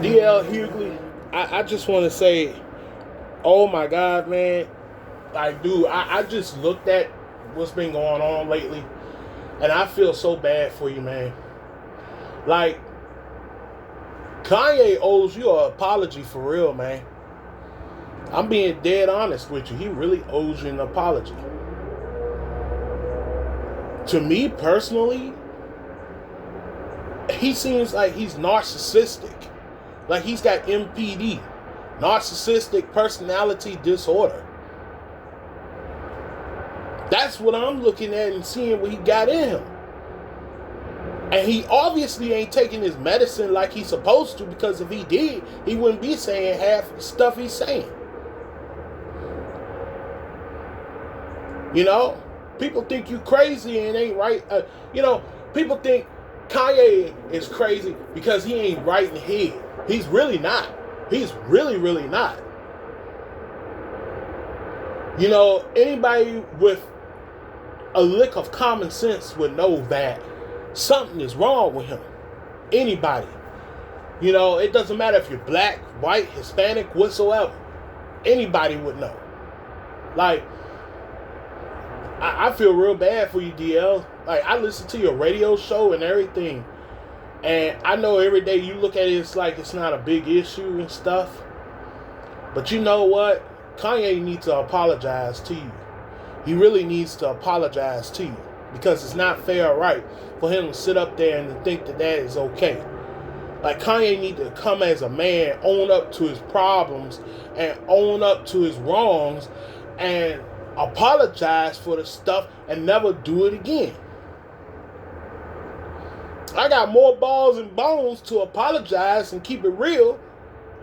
DL Hughley, I just want to say, oh my God, man. Like, dude, I just looked at what's been going on lately, and I feel so bad for you, man. Like, Kanye owes you an apology for real, man. I'm being dead honest with you. He really owes you an apology. To me personally, he seems like he's narcissistic. Like he's got MPD, narcissistic personality disorder. That's what I'm looking at and seeing what he got in him. And he obviously ain't taking his medicine like he's supposed to, because if he did, he wouldn't be saying half the stuff he's saying. You know, people think you crazy and ain't right. People think Kanye is crazy because he ain't right in the head. He's really not. He's really, really not. You know, anybody with a lick of common sense would know that something is wrong with him. Anybody. You know, it doesn't matter if you're black, white, Hispanic, whatsoever. Anybody would know. Like, I feel real bad for you, DL. Like, I listen to your radio show and everything. And I know every day you look at it, it's like it's not a big issue and stuff. But you know what? Kanye needs to apologize to you. He really needs to apologize to you. Because it's not fair or right for him to sit up there and think that that is okay. Like, Kanye needs to come as a man, own up to his problems, and own up to his wrongs, and apologize for the stuff and never do it again. I got more balls and bones to apologize and keep it real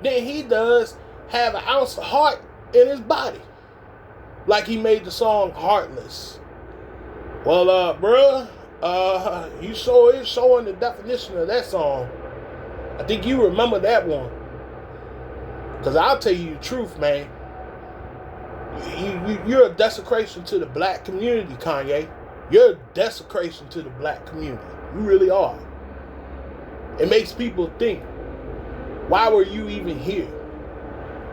than he does have an ounce of heart in his body. Like he made the song Heartless. Well, you sure is showing the definition of that song. I think you remember that one. Because I'll tell you the truth, man. You're a desecration to the black community, Kanye. You're a desecration to the black community. You really are. It makes people think, why were you even here?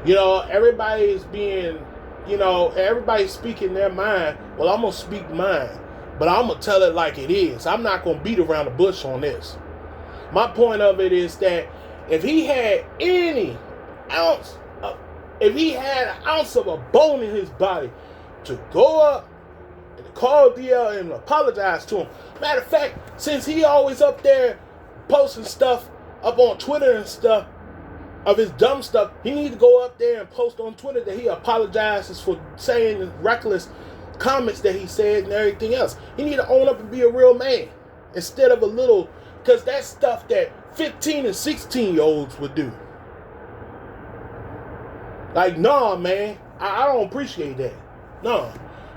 You know, everybody is being, everybody's speaking their mind. Well, I'm going to speak mine. But I'm going to tell it like it is. I'm not going to beat around the bush on this. My point of it is that if he had an ounce of a bone in his body to go up and call DL and apologize to him. Matter of fact, since he always up there posting stuff up on Twitter and stuff of his dumb stuff, he needs to go up there and post on Twitter that he apologizes for saying the reckless comments that he said and everything else. He need to own up and be a real man instead of a little, because that's stuff that 15 and 16-year-olds would do. Like, nah, man, I don't appreciate that. No,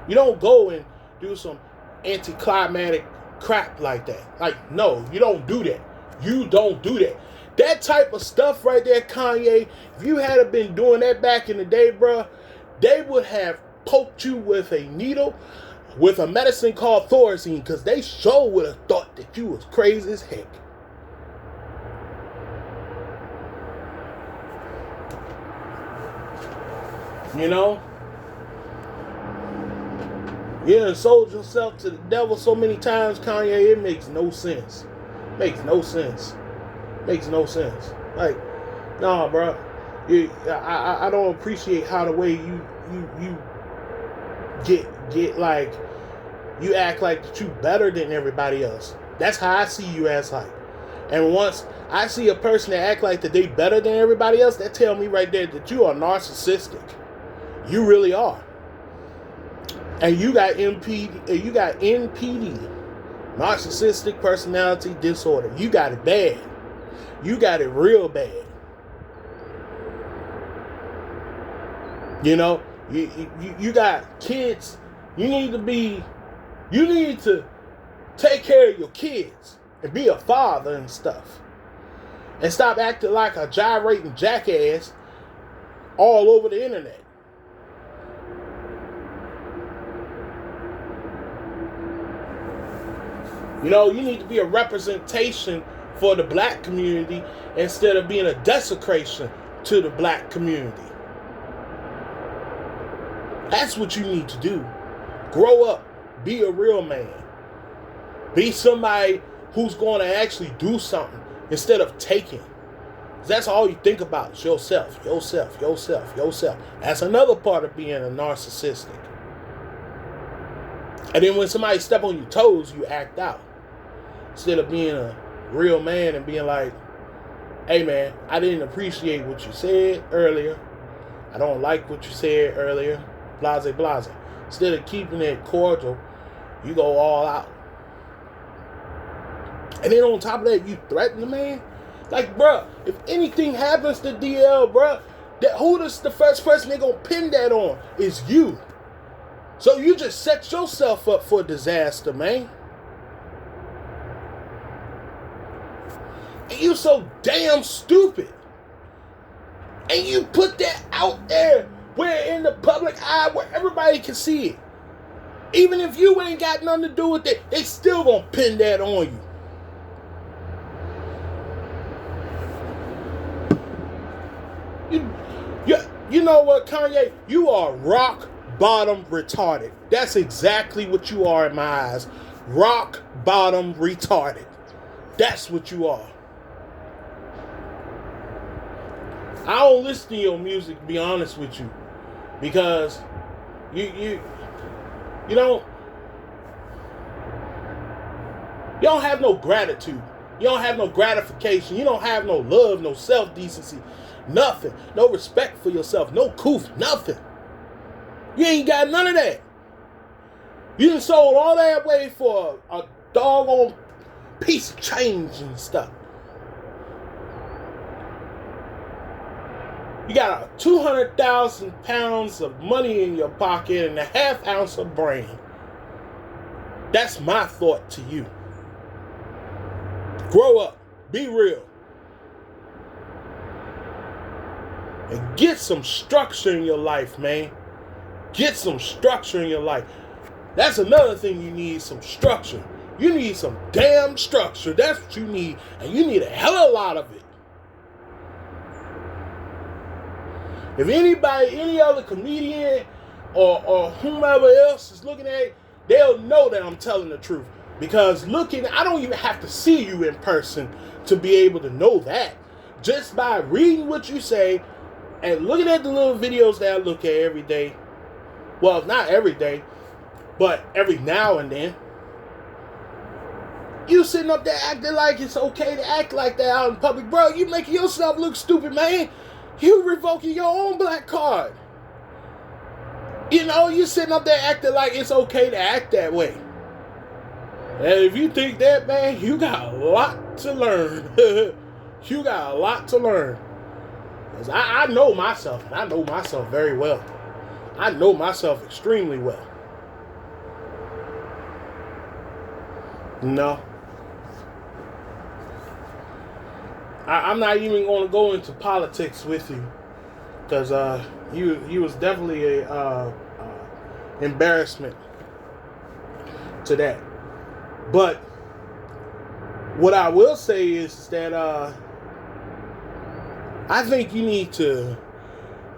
you don't go and do some anticlimactic crap like that. Like, no, you don't do that. You don't do that. That type of stuff right there, Kanye, if you had been doing that back in the day, bro, they would have poked you with a needle with a medicine called Thorazine, because they sure would have thought that you was crazy as heck. You know? You done sold yourself to the devil so many times, Kanye, it makes no sense. Makes no sense. Makes no sense. Like, nah, bro. I don't appreciate how the way you get like, you act like that you better than everybody else. That's how I see you as, like. And once I see a person that act like that they better than everybody else, that tell me right there that you are narcissistic. You really are. And you got NPD, narcissistic personality disorder. You got it bad. You got it real bad. You know, you got kids. You need to take care of your kids and be a father and stuff. And stop acting like a gyrating jackass all over the internet. You know, you need to be a representation for the black community instead of being a desecration to the black community. That's what you need to do. Grow up. Be a real man. Be somebody who's going to actually do something instead of taking. That's all you think about is yourself, yourself, yourself, yourself. That's another part of being a narcissistic. And then when somebody step on your toes, you act out. Instead of being a real man and being like, hey man, I didn't appreciate what you said earlier. I don't like what you said earlier. Blase, blase. Instead of keeping it cordial, you go all out. And then on top of that, you threaten the man. Like, bruh, if anything happens to DL, bruh, who is the first person they're going to pin that on? Is you. So you just set yourself up for disaster, man. And you so damn stupid. And you put that out there where in the public eye where everybody can see it. Even if you ain't got nothing to do with it, they still going to pin that on you. You know what, Kanye? You are rock bottom retarded. That's exactly what you are in my eyes. Rock bottom retarded. That's what you are. I don't listen to your music, to be honest with you, because you don't have no gratitude. You don't have no gratification. You don't have no love, no self-decency. Nothing. No respect for yourself. No coof. Nothing. You ain't got none of that. You done sold all that away for a doggone piece of change and stuff. You got a 200,000 pounds of money in your pocket and a half ounce of brain. That's my thought to you. Grow up. Be real. And get some structure in your life, man. Get some structure in your life. That's another thing you need, some structure. You need some damn structure. That's what you need. And you need a hell of a lot of it. If anybody, any other comedian or whomever else is looking at it, they'll know that I'm telling the truth. Because I don't even have to see you in person to be able to know that. Just by reading what you say and looking at the little videos that I look at every day. Well, not every day, but every now and then. You sitting up there acting like it's okay to act like that out in public. Bro, you making yourself look stupid, man. You revoking your own black card. You know, you sitting up there acting like it's okay to act that way. And if you think that, man, you got a lot to learn. You got a lot to learn. Because I know myself, and I know myself very well. I know myself extremely well. No. I'm not even going to go into politics with you. Because you was definitely a embarrassment to that. But what I will say is that I think you need to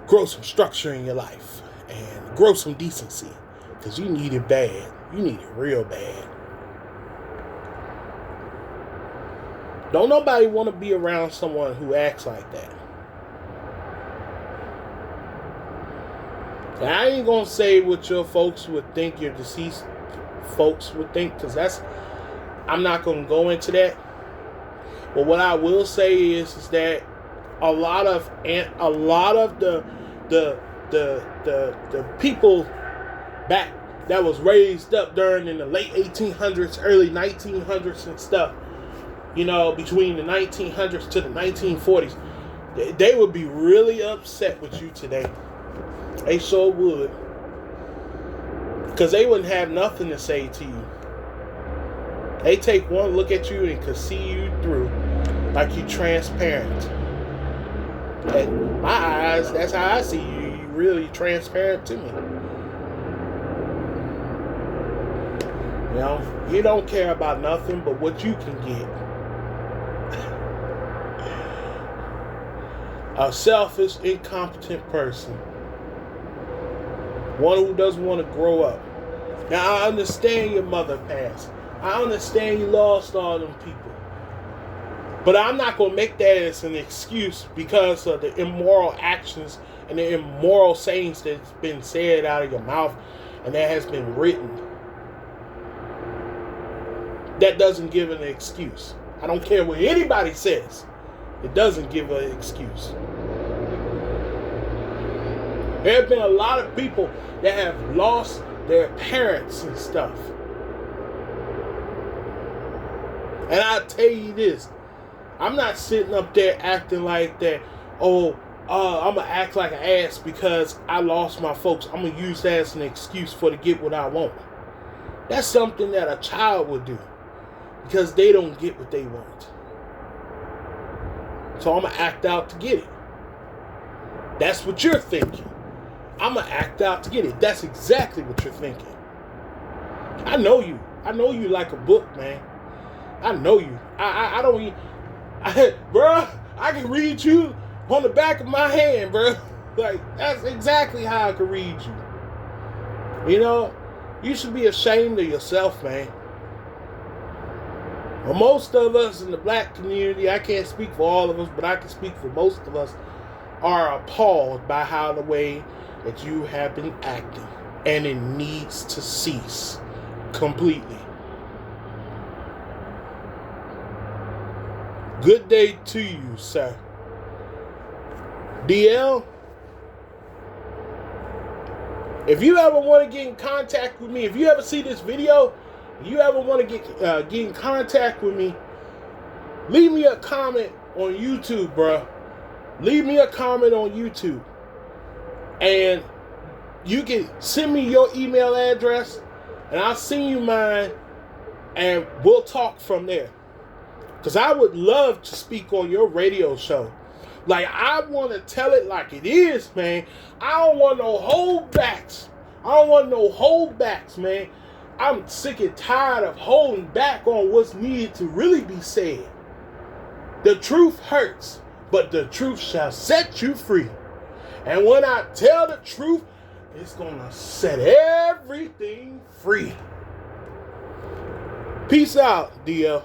grow some structure in your life and grow some decency, because you need it bad. You need it real bad. Don't nobody want to be around someone who acts like that. And I ain't going to say what your folks would think, your deceased folks would think, because I'm not going to go into that. But what I will say is that a lot of the people back that was raised up during in the late 1800s, early 1900s and stuff, you know, between the 1900s to the 1940s, they would be really upset with you today. They sure would. Because they wouldn't have nothing to say to you. They take one look at you and can see you through like you transparent. In my eyes, that's how I see you. You really transparent to me. You know, you don't care about nothing but what you can get. a selfish, incompetent person. One who doesn't want to grow up. Now, I understand your mother passed. I understand you lost all them people. But I'm not going to make that as an excuse because of the immoral actions and the immoral sayings that's been said out of your mouth and that has been written. That doesn't give an excuse. I don't care what anybody says. It doesn't give an excuse. There have been a lot of people that have lost their parents and stuff. And I'll tell you this. I'm not sitting up there acting like that, I'm going to act like an ass because I lost my folks. I'm going to use that as an excuse for to get what I want. That's something that a child would do because they don't get what they want. So I'm going to act out to get it. That's what you're thinking. I'm going to act out to get it. That's exactly what you're thinking. I know you. I know you like a book, man. I know you. I don't... bro, I can read you on the back of my hand, bro. Like, that's exactly how I can read you. You know, you should be ashamed of yourself, man. Well, most of us in the black community, I can't speak for all of us, but I can speak for most of us, are appalled by how the way that you have been acting. And it needs to cease completely. Good day to you, sir. DL, if you ever want to get in contact with me, if you ever see this video, you ever want to get in contact with me, leave me a comment on YouTube, bro. Leave me a comment on YouTube. And you can send me your email address, and I'll send you mine, and we'll talk from there. Because I would love to speak on your radio show. Like, I want to tell it like it is, man. I don't want no holdbacks. I don't want no holdbacks, man. I'm sick and tired of holding back on what's needed to really be said. The truth hurts, but the truth shall set you free. And when I tell the truth, it's going to set everything free. Peace out, DL.